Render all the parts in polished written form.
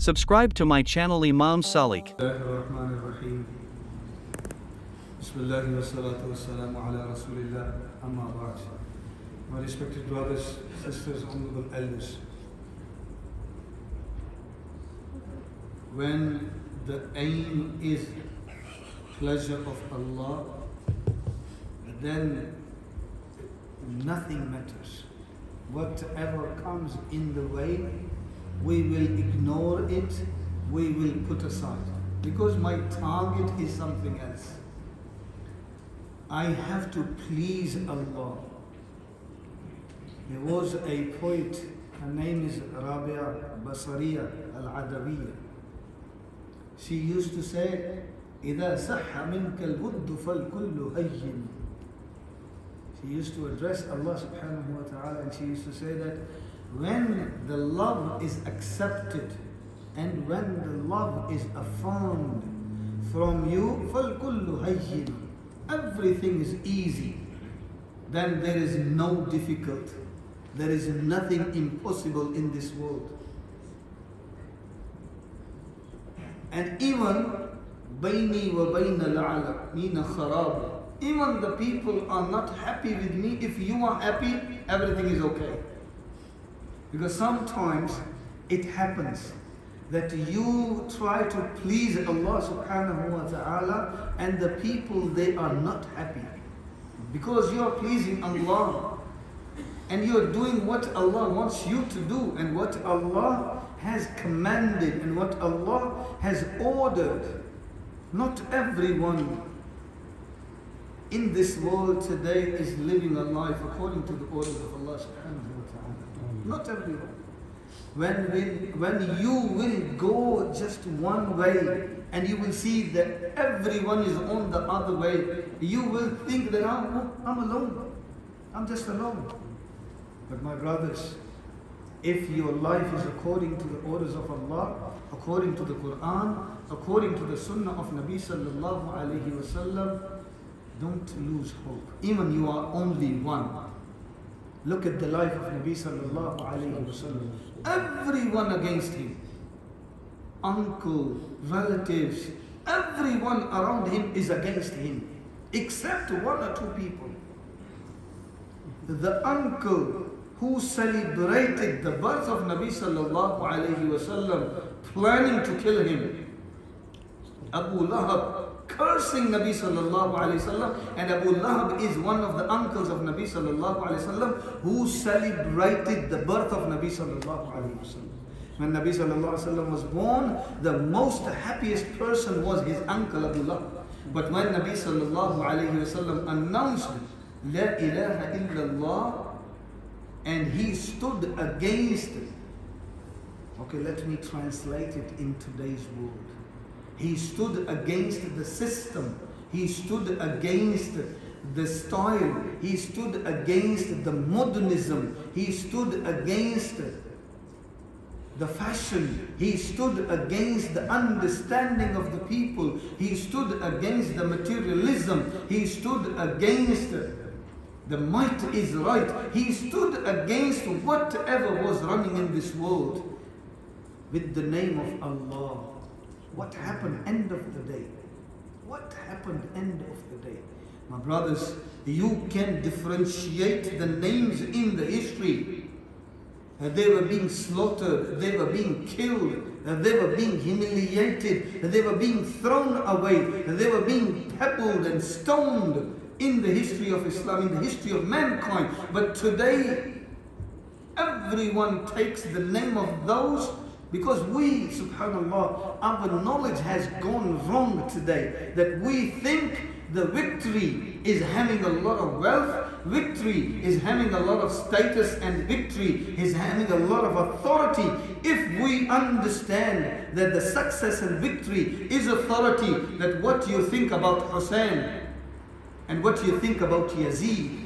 Subscribe to my channel Imam Salik. Bismillah wa salatu wa salamu ala Rasulillah, amma ba'd. My respected brothers, sisters, honorable elders. When the aim is pleasure of Allah, then nothing matters. Whatever comes in the way, we will ignore it, we will put aside. Because my target is something else. I have to please Allah. There was a poet, her name is Rabia Basariya Al-Adawiyya. She used to say, إِذَا صَحَّ مِنْكَ الْوُدُّ فَالْكُلُّ هَيِّنٌ. She used to address Allah subhanahu wa ta'ala, and she used to say that when the love is accepted and when the love is affirmed from you, فَالْكُلُّ هَيِّنٌ, everything is easy. Then there is no difficult. There is nothing impossible in this world. And even بَيْنِي وَبَيْنَ الْعَالَمِينَ خَرَابٌ, even the people are not happy with me. If you are happy, everything is okay. Because sometimes it happens that you try to please Allah subhanahu wa ta'ala and the people, they are not happy. Because you are pleasing Allah and you are doing what Allah wants you to do and what Allah has commanded and what Allah has ordered. Not everyone in this world today is living a life according to the orders of Allah subhanahu wa ta'ala. Not everyone. When you will go just one way and you will see that everyone is on the other way, you will think that I'm alone. I'm just alone. But my brothers, if your life is according to the orders of Allah, according to the Quran, according to the Sunnah of Nabi sallallahu alayhi wa sallam, don't lose hope. Even you are only one. Look at the life of Nabi sallallahu alayhi wa sallam. Everyone against him. Uncle, relatives, everyone around him is against him. Except one or two people. The uncle who celebrated the birth of Nabi sallallahu alayhi wa sallam, planning to kill him. Abu Lahab, cursing Nabi sallallahu alayhi wasallam, and Abu Lahab is one of the uncles of Nabi sallallahu alayhi wasallam who celebrated the birth of Nabi sallallahu alayhi wasallam. When Nabi sallallahu alayhi wasallam was born, the most happiest person was his uncle Abu Lahab. But when Nabi sallallahu alayhi wasallam announced La ilaha illallah, and he stood against it. Okay, let me translate it in today's world. He stood against the system. He stood against the style. He stood against the modernism. He stood against the fashion. He stood against the understanding of the people. He stood against the materialism. He stood against the might is right. He stood against whatever was running in this world with the name of Allah. What happened end of the day? What happened end of the day? My brothers, you can differentiate the names in the history. They were being slaughtered, they were being killed, they were being humiliated, they were being thrown away, they were being pebbled and stoned in the history of Islam, in the history of mankind. But today, everyone takes the name of those. Because we, subhanAllah, our knowledge has gone wrong today. That we think the victory is having a lot of wealth, victory is having a lot of status, and victory is having a lot of authority. If we understand that the success and victory is authority, that what you think about Hussein, and what you think about Yazid,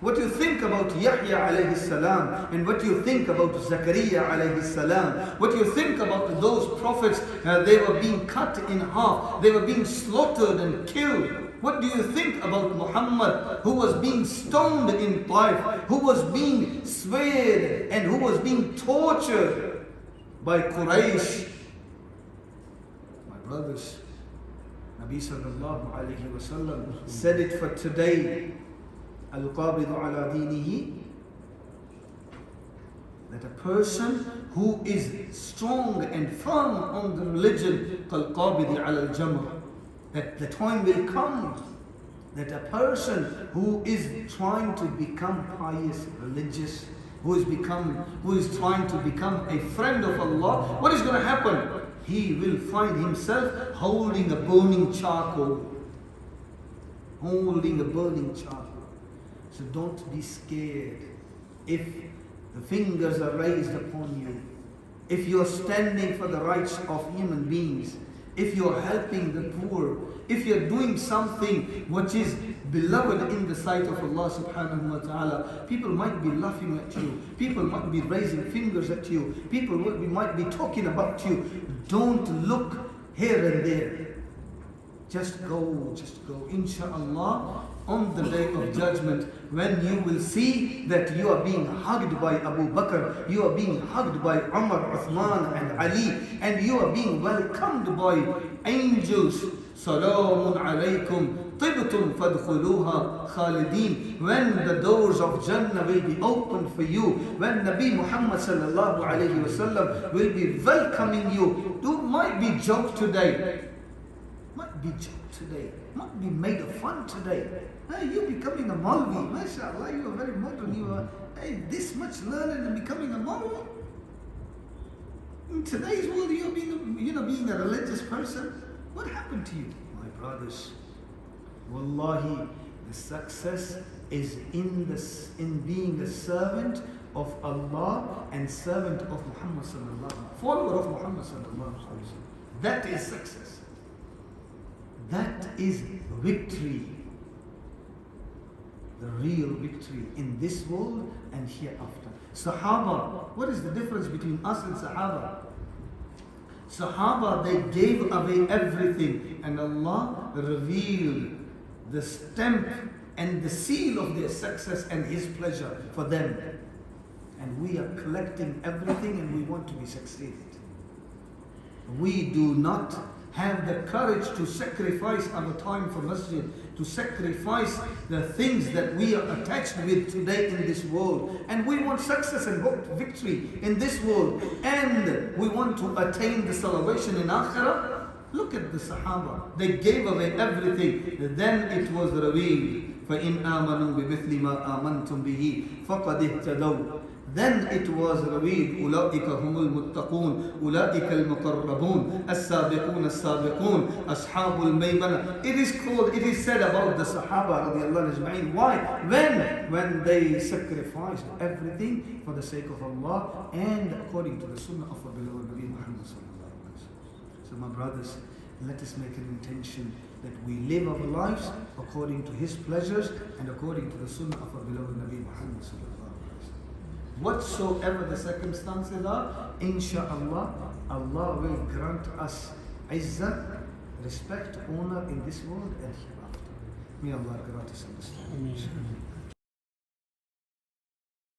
what you think about Yahya alayhi salam, and what you think about Zakaria alayhi salam, what you think about those prophets, they were being cut in half, they were being slaughtered and killed. What do you think about Muhammad, who was being stoned in Taif, who was being sweared and who was being tortured by Quraysh brothers, Nabi sallallahu alayhi wa sallam said it for today. Al-qabidu ala dinihi, that a person who is strong and firm on the religion, kal-qabidi ala al-jamr, that the time will come that a person who is trying to become pious, religious, who is trying to become a friend of Allah, what is going to happen? He will find himself holding a burning charcoal. Holding a burning charcoal. So don't be scared if the fingers are raised upon you. If you're standing for the rights of human beings, if you're helping the poor, if you're doing something which is beloved in the sight of Allah subhanahu wa ta'ala, people might be laughing at you, people might be raising fingers at you, people might be talking about you. Don't look here and there. Just go, inshallah. On the day of judgment, when you will see that you are being hugged by Abu Bakr, you are being hugged by Umar, Uthman and Ali, and you are being welcomed by angels. Salamun alaykum, tibtum fadkhuluha khalidin. When the doors of Jannah will be opened for you, when Nabi Muhammad sallallahu alayhi wa sallam will be welcoming you, you might be joked today. Might be made of fun today. Hey, you're becoming a Maulvi. MashaAllah, you are very modern. You are this much learned and becoming a Maulvi. In today's world, you're being a religious person. What happened to you? My brothers, wallahi, the success is in being a servant of Allah and servant of Muhammad sallallahu alaihi wasallam, follower of Muhammad sallallahu alaihi wasallam. That is success. That is victory. The real victory in this world and hereafter. Sahaba, what is the difference between us and Sahaba? Sahaba, they gave away everything and Allah revealed the stamp and the seal of their success and His pleasure for them. And we are collecting everything and we want to be succeeded. We do not have the courage to sacrifice our time for masjid, to sacrifice the things that we are attached with today in this world. And we want success and victory in this world. And we want to attain the salvation in Akhirah. Look at the Sahaba. They gave away everything. Then it was revealed. فَإِنْ آمَنُوا بِمِثْلِ مَا آمَنْتُمْ بِهِ فَقَدْ اهْتَدَوْا. Then it was revealed, أولئك هم المتقون أولئك المقربون السابقون السابقون أصحاب الميمنة. It is said about the Sahaba radiallahu ajma'in. Why? When they sacrificed everything for the sake of Allah and according to the sunnah of our beloved Nabi Muhammad sallallahu alaihi wasallam. So my brothers, let us make an intention that we live our lives according to His pleasures and according to the sunnah of our beloved Nabi Muhammad sallallahu alaihi wasallam. Whatsoever the circumstances are, insha'Allah, Allah will grant us izzah, respect, honor in this world and hereafter. May Allah grant us understanding.